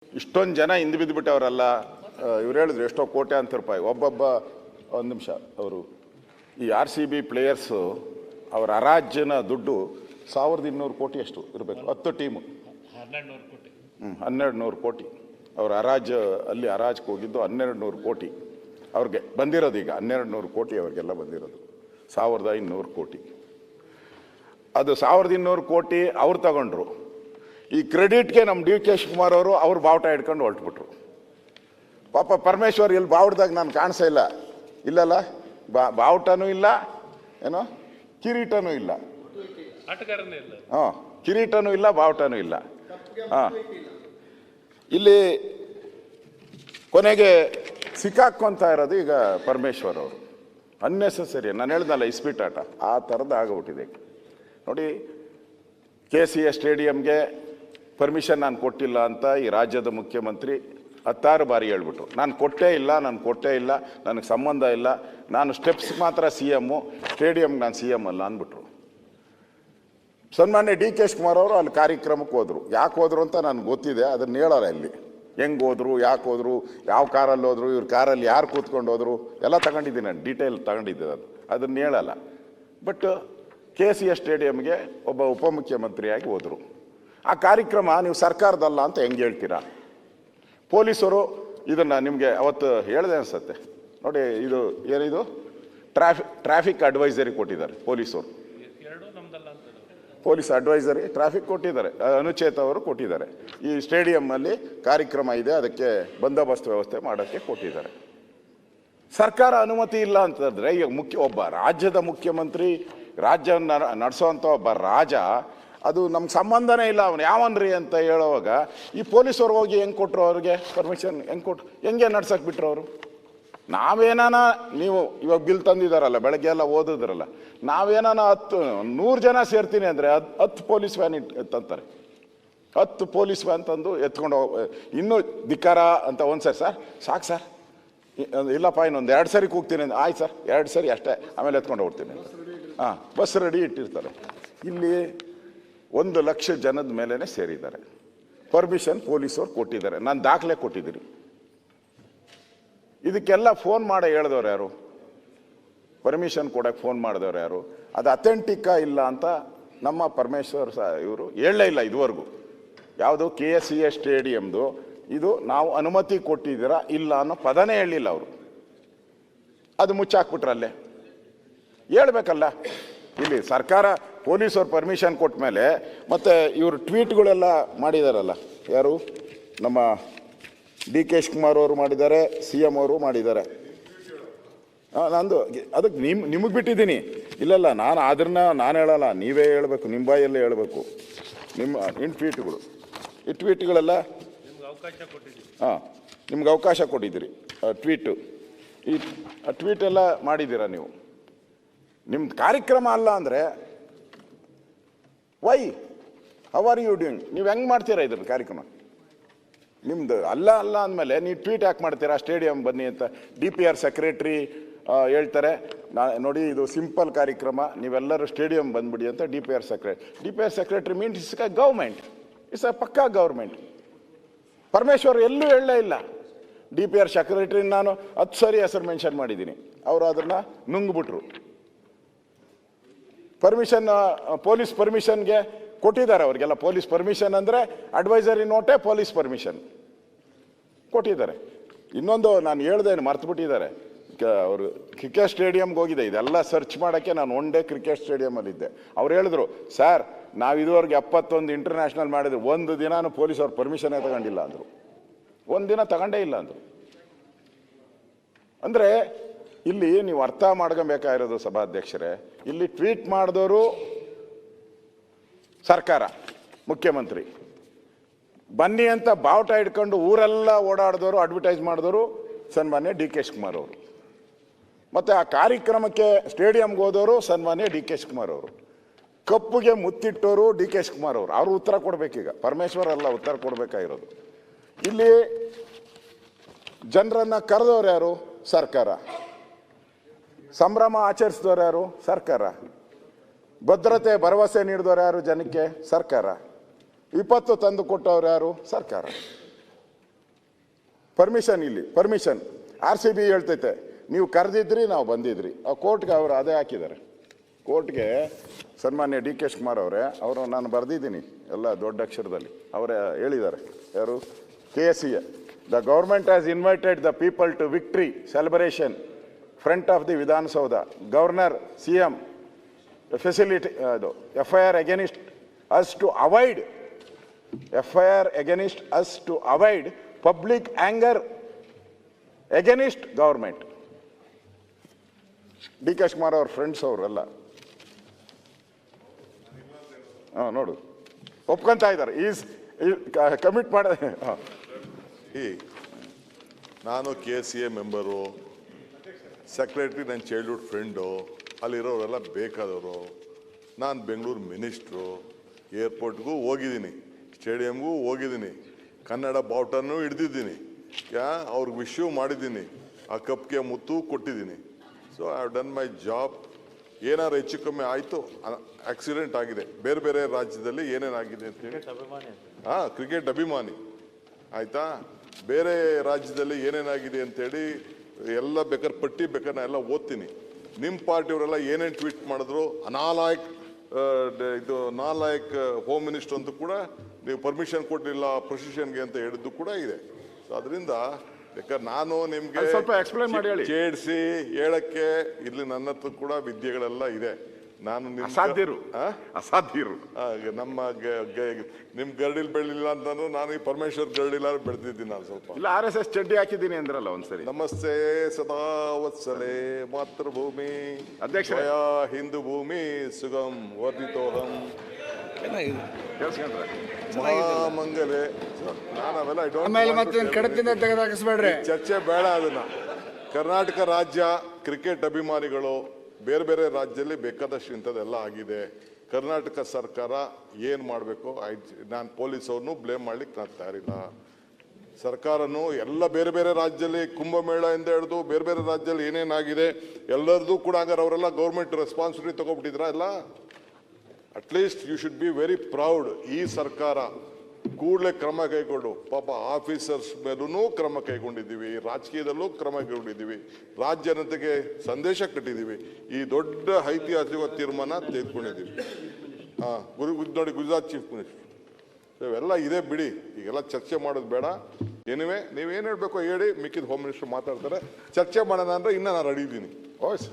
ಇಷ್ಟೊಂದು ಜನ ಹಿಂದೆ ಬಿದ್ದುಬಿಟ್ಟವರಲ್ಲ. ಇವ್ರು ಹೇಳಿದ್ರು ಎಷ್ಟೋ ಕೋಟ್ಯಾಂತರ ರೂಪಾಯಿ ಒಬ್ಬೊಬ್ಬ. ಒಂದು ನಿಮಿಷ, ಅವರು ಈ RCB ಪ್ಲೇಯರ್ಸು ಅವರ ಹರಾಜಿನ ದುಡ್ಡು 1200 ಕೋಟಿ ಅಷ್ಟು ಇರಬೇಕು. 10 ಟೀಮು 1200 ಕೋಟಿ ಅವ್ರ ಹರಾಜು, ಅಲ್ಲಿ ಹರಾಜ್ಗೆ ಹೋಗಿದ್ದು 1200 ಕೋಟಿ ಅವ್ರಿಗೆ ಬಂದಿರೋದು. ಈಗ 1200 ಕೋಟಿ ಅವ್ರಿಗೆಲ್ಲ ಬಂದಿರೋದು 1200 ಕೋಟಿ. ಅದು 1200 ಕೋಟಿ ಅವ್ರು ತಗೊಂಡ್ರು. ಈ ಕ್ರೆಡಿಟ್ಗೆ ನಮ್ಮ DK ಶಿವಕುಮಾರ್ ಅವರು ಅವ್ರು ಬಾವುಟ ಹಿಡ್ಕೊಂಡು ಹೊರಟ್ಬಿಟ್ರು. ಪಾಪ ಪರಮೇಶ್ವರ್ ಇಲ್ಲಿ ಬಾವುಟದಾಗ ನಾನು ಕಾಣಿಸೇ ಇಲ್ಲ. ಇಲ್ಲಲ್ಲ, ಬಾವುಟನೂ ಇಲ್ಲ, ಏನೋ ಕಿರೀಟನೂ ಇಲ್ಲ. ಹಾಂ, ಕಿರೀಟನೂ ಇಲ್ಲ, ಬಾವುಟನೂ ಇಲ್ಲ. ಹಾಂ, ಇಲ್ಲಿ ಕೊನೆಗೆ ಸಿಕ್ಕಾಕೊಂತ ಇರೋದು ಈಗ ಪರಮೇಶ್ವರ್ ಅವರು. ಅನ್ನೆಸೆಸರಿ, ನಾನು ಹೇಳ್ದಲ್ಲ ಇಸ್ಪೀಟಾಟ, ಆ ಥರದ್ದು ಆಗೋಗ್ಬಿಟ್ಟಿದೆ ನೋಡಿ. KCA ಸ್ಟೇಡಿಯಂಗೆ ಪರ್ಮಿಷನ್ ನಾನು ಕೊಟ್ಟಿಲ್ಲ ಅಂತ ಈ ರಾಜ್ಯದ ಮುಖ್ಯಮಂತ್ರಿ 10 ಬಾರಿ ಹೇಳ್ಬಿಟ್ರು. ನಾನು ಕೊಟ್ಟೇ ಇಲ್ಲ, ನನಗೆ ಸಂಬಂಧ ಇಲ್ಲ, ನಾನು ಸ್ಟೆಪ್ಸ್ ಮಾತ್ರ CM, ಸ್ಟೇಡಿಯಂಗೆ ನಾನು CM ಅಲ್ಲ ಅಂದ್ಬಿಟ್ರು. ಸನ್ಮಾನ್ಯ DK ಶಿವಕುಮಾರ್ ಅವರು ಅಲ್ಲಿ ಕಾರ್ಯಕ್ರಮಕ್ಕೆ ಹೋದರು. ಯಾಕೆ ಹೋದ್ರು ಅಂತ ನನಗೆ ಗೊತ್ತಿದೆ, ಅದನ್ನು ಹೇಳೋಲ್ಲ ಇಲ್ಲಿ. ಹೆಂಗೆ ಹೋದ್ರು, ಯಾಕೆ ಹೋದ್ರು, ಯಾವ ಕಾರಲ್ಲಿ ಹೋದ್ರು, ಇವ್ರ ಕಾರಲ್ಲಿ ಯಾರು ಕೂತ್ಕೊಂಡು ಹೋದ್ರು ಎಲ್ಲ ತಗೊಂಡಿದ್ದೀನಿ, ನಾನು ಡೀಟೇಲ್ ತಗೊಂಡಿದ್ದೆ. ಅದನ್ನು ಹೇಳಲ್ಲ. ಬಟ್ KCA ಸ್ಟೇಡಿಯಂಗೆ ಒಬ್ಬ ಉಪಮುಖ್ಯಮಂತ್ರಿಯಾಗಿ ಹೋದರು. ಆ ಕಾರ್ಯಕ್ರಮ ನೀವು ಸರ್ಕಾರದಲ್ಲ ಅಂತ ಹೆಂಗೆ ಹೇಳ್ತೀರಾ? ಪೊಲೀಸರು ಇದನ್ನು ನಿಮಗೆ ಅವತ್ತು ಹೇಳಿದೆ ಅನಿಸುತ್ತೆ ನೋಡಿ. ಇದು ಏನಿದು ಟ್ರಾಫಿಕ್ ಅಡ್ವೈಸರಿ ಕೊಟ್ಟಿದ್ದಾರೆ ಪೊಲೀಸರು. ಪೊಲೀಸ್ ಅಡ್ವೈಸರಿ ಟ್ರಾಫಿಕ್ ಕೊಟ್ಟಿದ್ದಾರೆ, ಅನುಚೇತ ಅವರು ಕೊಟ್ಟಿದ್ದಾರೆ. ಈ ಸ್ಟೇಡಿಯಂನಲ್ಲಿ ಕಾರ್ಯಕ್ರಮ ಇದೆ, ಅದಕ್ಕೆ ಬಂದೋಬಸ್ತ್ ವ್ಯವಸ್ಥೆ ಮಾಡೋಕ್ಕೆ ಕೊಟ್ಟಿದ್ದಾರೆ. ಸರ್ಕಾರ ಅನುಮತಿ ಇಲ್ಲ ಅಂತಂದರೆ ಈಗ ಒಬ್ಬ ರಾಜ್ಯದ ಮುಖ್ಯಮಂತ್ರಿ, ರಾಜ್ಯವನ್ನು ನಡೆಸೋವಂಥ ಒಬ್ಬ ರಾಜ, ಅದು ನಮ್ಗೆ ಸಂಬಂಧನೇ ಇಲ್ಲ, ಅವನು ಯಾವನ್ರಿ ಅಂತ ಹೇಳುವಾಗ ಈ ಪೊಲೀಸರು ಹೋಗಿ ಹೆಂಗೆ ಕೊಟ್ಟರು ಅವ್ರಿಗೆ ಪರ್ಮಿಷನ್? ಹೆಂಗೆ ನಡ್ಸಕ್ಕೆ ಬಿಟ್ಟರು ಅವರು? ನಾವೇನಾನ, ನೀವು ಇವಾಗ ಬಿಲ್ ತಂದಿದ್ದಾರಲ್ಲ, ಬೆಳಗ್ಗೆ ಎಲ್ಲ ಓದಿದ್ರಲ್ಲ, ನಾವೇನಾನ 100 ಜನ ಸೇರ್ತೀನಿ ಅಂದರೆ 10 ಪೊಲೀಸ್ ವ್ಯಾನ್ ತಂತಾರೆ. 10 ಪೊಲೀಸ್ ವ್ಯಾನ್ ತಂದು ಎತ್ಕೊಂಡು ಇನ್ನೂ ಧಿಕ್ಕಾರ ಅಂತ. ಒಂದು ಸರಿ ಸರ್ ಸಾಕು ಸರ್, ಇಲ್ಲಪ್ಪ ಇನ್ನೊಂದು 2 ಸರಿ ಕೂಗ್ತೀನಿ ಅಂತ. ಆಯ್ತು ಸರ್ 2 ಸರಿ ಅಷ್ಟೇ, ಆಮೇಲೆ ಎತ್ಕೊಂಡು ಹೋಗ್ತೀನಿ ಅಂತ. ಹಾಂ, ಬಸ್ ರೆಡಿ ಇಟ್ಟಿರ್ತಾರೆ. ಇಲ್ಲಿ 1 ಲಕ್ಷ ಜನದ ಮೇಲೇ ಸೇರಿದ್ದಾರೆ. ಪರ್ಮಿಷನ್ ಪೊಲೀಸವ್ರು ಕೊಟ್ಟಿದ್ದಾರೆ, ನಾನು ದಾಖಲೆ ಕೊಟ್ಟಿದ್ದೀನಿ. ಇದಕ್ಕೆಲ್ಲ ಫೋನ್ ಮಾಡಿ ಹೇಳಿದವ್ರು ಯಾರು? ಪರ್ಮಿಷನ್ ಕೊಡೋಕ್ಕೆ ಫೋನ್ ಮಾಡಿದವ್ರು ಯಾರು? ಅದು ಅಥೆಂಟಿಕ್ಕಾ ಇಲ್ಲ ಅಂತ ನಮ್ಮ ಪರಮೇಶ್ವರ್ ಇವರು ಹೇಳಲೇ ಇಲ್ಲ ಇದುವರೆಗೂ. ಯಾವುದು KCA ಸ್ಟೇಡಿಯಮ್ದು ಇದು ನಾವು ಅನುಮತಿ ಕೊಟ್ಟಿದ್ದೀರಾ ಇಲ್ಲ ಅನ್ನೋ ಪದನೇ ಹೇಳಿಲ್ಲ ಅವರು. ಅದು ಮುಚ್ಚಾಕ್ಬಿಟ್ರಲ್ಲೇ. ಹೇಳ್ಬೇಕಲ್ಲ, ಇಲ್ಲಿ ಸರ್ಕಾರ ಪೊಲೀಸವ್ರು ಪರ್ಮಿಷನ್ ಕೊಟ್ಟ ಮೇಲೆ ಮತ್ತೆ ಇವರು ಟ್ವೀಟ್ಗಳೆಲ್ಲ ಮಾಡಿದಾರಲ್ಲ. ಯಾರು? ನಮ್ಮ DK ಶಿವಕುಮಾರ್ ಅವರು ಮಾಡಿದ್ದಾರೆ, CM ಅವರು ಮಾಡಿದ್ದಾರೆ. ನಂದು ಅದಕ್ಕೆ ನಿಮಗೆ ಬಿಟ್ಟಿದ್ದೀನಿ. ಇಲ್ಲಲ್ಲ, ನಾನು ಹೇಳಲ್ಲ, ನೀವೇ ಹೇಳಬೇಕು, ನಿಮ್ಮ ಬಾಯಲ್ಲೇ ಹೇಳಬೇಕು. ನಿಮ್ಮ ಟ್ವೀಟ್ಗಳು, ಈ ಟ್ವೀಟ್ಗಳೆಲ್ಲ ಹಾಂ, ನಿಮ್ಗೆ ಅವಕಾಶ ಕೊಟ್ಟಿದ್ದೀರಿ. ಟ್ವೀಟು, ಈ ಟ್ವೀಟೆಲ್ಲ ಮಾಡಿದ್ದೀರಾ ನೀವು. ನಿಮ್ದು ಕಾರ್ಯಕ್ರಮ ಅಲ್ಲ ಅಂದರೆ why how are you doing? ನೀವು ಹೆಂಗೆ ಮಾಡ್ತೀರಾ ಇದ್ರ ಕಾರ್ಯಕ್ರಮ? ನಿಮ್ಮದು ಅಲ್ಲ ಅಂದಮೇಲೆ ನೀವು ಟ್ವೀಟ್ ಯಾಕೆ ಮಾಡ್ತೀರಾ? ಸ್ಟೇಡಿಯಂ ಬನ್ನಿ ಅಂತ DPR ಸೆಕ್ರೆಟ್ರಿ ಹೇಳ್ತಾರೆ, ನೋಡಿ ಇದು ಸಿಂಪಲ್ ಕಾರ್ಯಕ್ರಮ, ನೀವೆಲ್ಲರೂ ಸ್ಟೇಡಿಯಂ ಬಂದ್ಬಿಡಿ ಅಂತ. DPR secretary means it's A government, it's A ಪಕ್ಕಾ ಗೌರ್ಮೆಂಟ್. ಪರಮೇಶ್ವರ್ ಎಲ್ಲೂ ಹೇಳಲೇ ಇಲ್ಲ. DPR ಸೆಕ್ರೆಟ್ರಿ ನಾನು 10 ಸರಿ ಹೆಸರು ಮೆನ್ಷನ್ ಮಾಡಿದ್ದೀನಿ, ಅವರು ಅದನ್ನು ನುಂಗ್ಬಿಟ್ರು. ಪರ್ಮಿಷನ್, ಪೊಲೀಸ್ ಪರ್ಮಿಷನ್ಗೆ ಕೊಟ್ಟಿದ್ದಾರೆ ಅವ್ರಿಗೆಲ್ಲ. ಪೊಲೀಸ್ ಪರ್ಮಿಷನ್ ಅಂದರೆ ಅಡ್ವೈಸರಿ ನೋಟೇ ಪೊಲೀಸ್ ಪರ್ಮಿಷನ್ ಕೊಟ್ಟಿದ್ದಾರೆ. ಇನ್ನೊಂದು ನಾನು ಹೇಳ್ದೇನು ಮರ್ತುಬಿಟ್ಟಿದ್ದಾರೆ, ಅವರು ಕ್ರಿಕೆಟ್ ಸ್ಟೇಡಿಯಂಗೆ ಹೋಗಿದೆ. ಇದೆಲ್ಲ ಸರ್ಚ್ ಮಾಡೋಕ್ಕೆ ನಾನು 1 ಡೇ ಕ್ರಿಕೆಟ್ ಸ್ಟೇಡಿಯಮಲ್ಲಿದ್ದೆ. ಅವ್ರು ಹೇಳಿದ್ರು, ಸರ್ ನಾವು ಇದುವರೆಗೆ 71 ಇಂಟರ್ನ್ಯಾಷನಲ್ ಮಾಡಿದ್ರು, 1 ದಿನಾನು ಪೊಲೀಸ್ ಅವ್ರ ಪರ್ಮಿಷನ್ನೇ ತಗೊಂಡಿಲ್ಲ ಅಂದರು. 1 ದಿನ ತಗೊಂಡೇ ಇಲ್ಲ ಅಂದರು. ಅಂದರೆ ಇಲ್ಲಿ ನೀವು ಅರ್ಥ ಮಾಡ್ಕೊಬೇಕಾಗಿರೋದು ಸಭಾಧ್ಯಕ್ಷರೇ, ಇಲ್ಲಿ ಟ್ವೀಟ್ ಮಾಡಿದವರು ಸರ್ಕಾರ, ಮುಖ್ಯಮಂತ್ರಿ. ಬನ್ನಿ ಅಂತ ಬಾವುಟ ಹಿಡ್ಕೊಂಡು ಊರೆಲ್ಲ ಓಡಾಡಿದವರು, ಅಡ್ವರ್ಟೈಸ್ ಮಾಡಿದವರು ಸನ್ಮಾನ್ಯ DK ಶಿವಕುಮಾರ್ ಅವರು. ಮತ್ತು ಆ ಕಾರ್ಯಕ್ರಮಕ್ಕೆ ಸ್ಟೇಡಿಯಂಗೆ ಹೋದವರು ಸನ್ಮಾನ್ಯ DK ಶಿವಕುಮಾರ್ ಅವರು. ಕಪ್ಪುಗೆ ಮುತ್ತಿಟ್ಟವರು DK ಶಿವಕುಮಾರ್ ಅವರು. ಅವರು ಉತ್ತರ ಕೊಡಬೇಕೀಗ, ಪರಮೇಶ್ವರ್ ಅಲ್ಲ ಉತ್ತರ ಕೊಡಬೇಕಾಗಿರೋದು. ಇಲ್ಲಿ ಜನರನ್ನು ಕರೆದವ್ರು ಯಾರು? ಸರ್ಕಾರ. ಸಂಭ್ರಮ ಆಚರಿಸಿದವ್ರು ಯಾರು? ಸರ್ಕಾರ. ಭದ್ರತೆ ಭರವಸೆ ನೀಡಿದವರು ಯಾರು ಜನಕ್ಕೆ? ಸರ್ಕಾರ. ವಿಪತ್ತು ತಂದು ಕೊಟ್ಟವ್ರು ಯಾರು? ಸರ್ಕಾರ. ಪರ್ಮಿಷನ್ ಇಲ್ಲಿ ಪರ್ಮಿಷನ್ RCB ಹೇಳ್ತೈತೆ ನೀವು ಕರೆದಿದ್ರಿ ನಾವು ಬಂದಿದ್ರಿ. ಆ ಕೋರ್ಟ್ಗೆ ಅವರು ಅದೇ ಹಾಕಿದ್ದಾರೆ. ಕೋರ್ಟ್ಗೆ ಸನ್ಮಾನ್ಯ DK ಶಿವಕುಮಾರ್ ಅವರು ನಾನು ಬರೆದಿದ್ದೀನಿ ಎಲ್ಲ ದೊಡ್ಡ ಅಕ್ಷರದಲ್ಲಿ. ಅವರೇ ಹೇಳಿದ್ದಾರೆ, ಯಾರು KSCA. The government has invited the people to victory celebration front of the Vidhana Soudha. Governor CM facility FIR against us to avoid public anger against government. DK Shivakumar ಅವ್ರ ಫ್ರೆಂಡ್ಸ್ ಅವರೆಲ್ಲ ನೋಡು ಒಪ್ಕೊಂತ ಇದ್ದಾರೆ. ಕಮಿಟ್ ಮಾಡ ನಾನು KSCA ಮೆಂಬರು, ಸೆಕ್ರೆಟರಿ ನನ್ನ childhood friend, ಅಲ್ಲಿರೋರೆಲ್ಲ ಬೇಕಾದವರು. ನಾನು Bengaluru minister, ಏರ್ಪೋರ್ಟ್ಗೂ ಹೋಗಿದ್ದೀನಿ, ಸ್ಟೇಡಿಯಮ್ಗೂ ಹೋಗಿದ್ದೀನಿ, ಕನ್ನಡ ಬಾವುಟನೂ ಹಿಡ್ದಿದ್ದೀನಿ, ಅವ್ರಿಗೆ ವಿಶ್ಯೂ ಮಾಡಿದ್ದೀನಿ, ಆ ಕಪ್ಗೆ ಮುತ್ತು ಕೊಟ್ಟಿದ್ದೀನಿ. So I have done my job. ಏನಾರು ಹೆಚ್ಚು ಕಮ್ಮಿ ಆಯಿತು, ಆಕ್ಸಿಡೆಂಟ್ ಆಗಿದೆ, ಬೇರೆ ಬೇರೆ ರಾಜ್ಯದಲ್ಲಿ ಏನೇನಾಗಿದೆ ಅಂತೇಳಿ, ಕ್ರಿಕೆಟ್ ಅಭಿಮಾನಿ ಆಯಿತಾ, ಬೇರೆ ರಾಜ್ಯದಲ್ಲಿ ಏನೇನಾಗಿದೆ ಅಂತೇಳಿ ಎಲ್ಲ ಬೇಕಾದ್ರೆ ಪಟ್ಟಿ ಬೇಕಾದ್ರೆ ನಾ ಎಲ್ಲ ಓದ್ತೀನಿ. ನಿಮ್ಮ ಪಾರ್ಟಿಯವರೆಲ್ಲ ಏನೇನು ಟ್ವೀಟ್ ಮಾಡಿದ್ರು, ನಾಲಾಯಕ್ ಹೋಮ್ ಮಿನಿಸ್ಟರ್ ಅಂತೂ ಕೂಡ ನೀವು ಪರ್ಮಿಷನ್ ಕೊಡಲಿಲ್ಲ ಪ್ರೊಸಿಷನ್ಗೆ ಅಂತ ಹೇಳಿದ್ದು ಕೂಡ ಇದೆ. ಸೊ ಅದರಿಂದ ಬೇಕಾದ್ರೆ ನಾನು ನಿಮಗೆ ಸ್ವಲ್ಪ ಎಕ್ಸ್ಪ್ಲೈನ್ ಮಾಡಿ ಹೇಳಿ, ಚೇಡಿಸಿ ಹೇಳಕ್ಕೆ ಇಲ್ಲಿ ನನ್ನ ಹತ್ರ ಕೂಡ ವಿದ್ಯೆಗಳೆಲ್ಲ ಇದೆ. ನಾನು ಅಸಾಧ್ಯರು ನಮ್ಮ ನಿಮ್ ಗರಡಿಲ್ ಬೆಳಿಲ್ಲ ಅಂತಾನು ನಾನು ಈ ಪರಮೇಶ್ವರ್ ಗರಡಿಲ್ಲ ಬೆಳೆದಿದ್ದೀನಿ. ನಾನು ಸ್ವಲ್ಪ ಇಲ್ಲ RSS ಚಡ್ಡಿ ಹಾಕಿದ್ದೀನಿ ಅಂದ್ರಲ್ಲ ಒಂದ್ಸರಿ. ನಮಸ್ತೆ ಸದಾ ವತ್ಸಲೆ ಮಾತೃಭೂಮಿ ಅಧ್ಯಕ್ಷ ಹಿಂದೂ ಭೂಮಿ ಸುಗಮ್ ವರ್ಧಿತೋಹಂ ಮಹಾಮಂಗಲೆ. ನಾನು ಅವೆಲ್ಲ ಚರ್ಚೆ ಬೇಡ. ಅದನ್ನ ಕರ್ನಾಟಕ ರಾಜ್ಯ ಕ್ರಿಕೆಟ್ ಅಭಿಮಾನಿಗಳು ಬೇರೆ ಬೇರೆ ರಾಜ್ಯದಲ್ಲಿ ಬೇಕಾದಷ್ಟು ಇಂಥದ್ದೆಲ್ಲ ಆಗಿದೆ. ಕರ್ನಾಟಕ ಸರ್ಕಾರ ಏನು ಮಾಡಬೇಕು, ನಾನು ಪೊಲೀಸ್ ಅವ್ರನ್ನೂ ಬ್ಲೇಮ್ ಮಾಡ್ಲಿಕ್ಕೆ ನಾನು ತಯಾರಿಲ್ಲ. ಸರ್ಕಾರನೂ ಎಲ್ಲ ಬೇರೆ ಬೇರೆ ರಾಜ್ಯದಲ್ಲಿ ಕುಂಭಮೇಳ ಇಂದ ಹಿಡಿದು ಬೇರೆ ಬೇರೆ ರಾಜ್ಯದಲ್ಲಿ ಏನೇನಾಗಿದೆ ಎಲ್ಲರದ್ದು ಕೂಡ ಹಂಗಾರೆ ಅವರೆಲ್ಲ ಗೌರ್ಮೆಂಟ್ ರೆಸ್ಪಾನ್ಸಿಬಿಲಿಟಿ ತಗೊಬಿಟ್ಟಿದ್ರ ಎಲ್ಲ. At least you should be very proud. ಈ ಸರ್ಕಾರ ಕೂಡಲೇ ಕ್ರಮ ಕೈಗೊಂಡು, ಪಾಪ ಆಫೀಸರ್ಸ್ ಮೇಲೂ ಕ್ರಮ ಕೈಗೊಂಡಿದ್ದೀವಿ, ರಾಜಕೀಯದಲ್ಲೂ ಕ್ರಮ ಕೈಗೊಂಡಿದ್ದೀವಿ, ರಾಜ್ಯ ಜನತೆಗೆ ಸಂದೇಶ ಕಟ್ಟಿದ್ದೀವಿ, ಈ ದೊಡ್ಡ ಐತಿಹಾಸಿಕ ತೀರ್ಮಾನ ತೆಗೆದುಕೊಂಡಿದ್ದೀವಿ. ನೋಡಿ ಗುಜರಾತ್ ಚೀಫ್ ಮಿನಿಸ್ಟರ್ ಇವೆಲ್ಲ ಇದೆ ಬಿಡಿ, ಈಗೆಲ್ಲ ಚರ್ಚೆ ಮಾಡೋದು ಬೇಡ. ಏನಿವೆ ನೀವೇನು ಹೇಳಬೇಕು ಹೇಳಿ, ಮಿಕ್ಕಿದ ಹೋಮ್ ಮಿನಿಸ್ಟರ್ ಮಾತಾಡ್ತಾರೆ. ಚರ್ಚೆ ಮಾಡೋಣ ಅಂದರೆ ಇನ್ನೂ ನಾನು ರೆಡಿ ಇದ್ದೀನಿ. ಓಕೆ.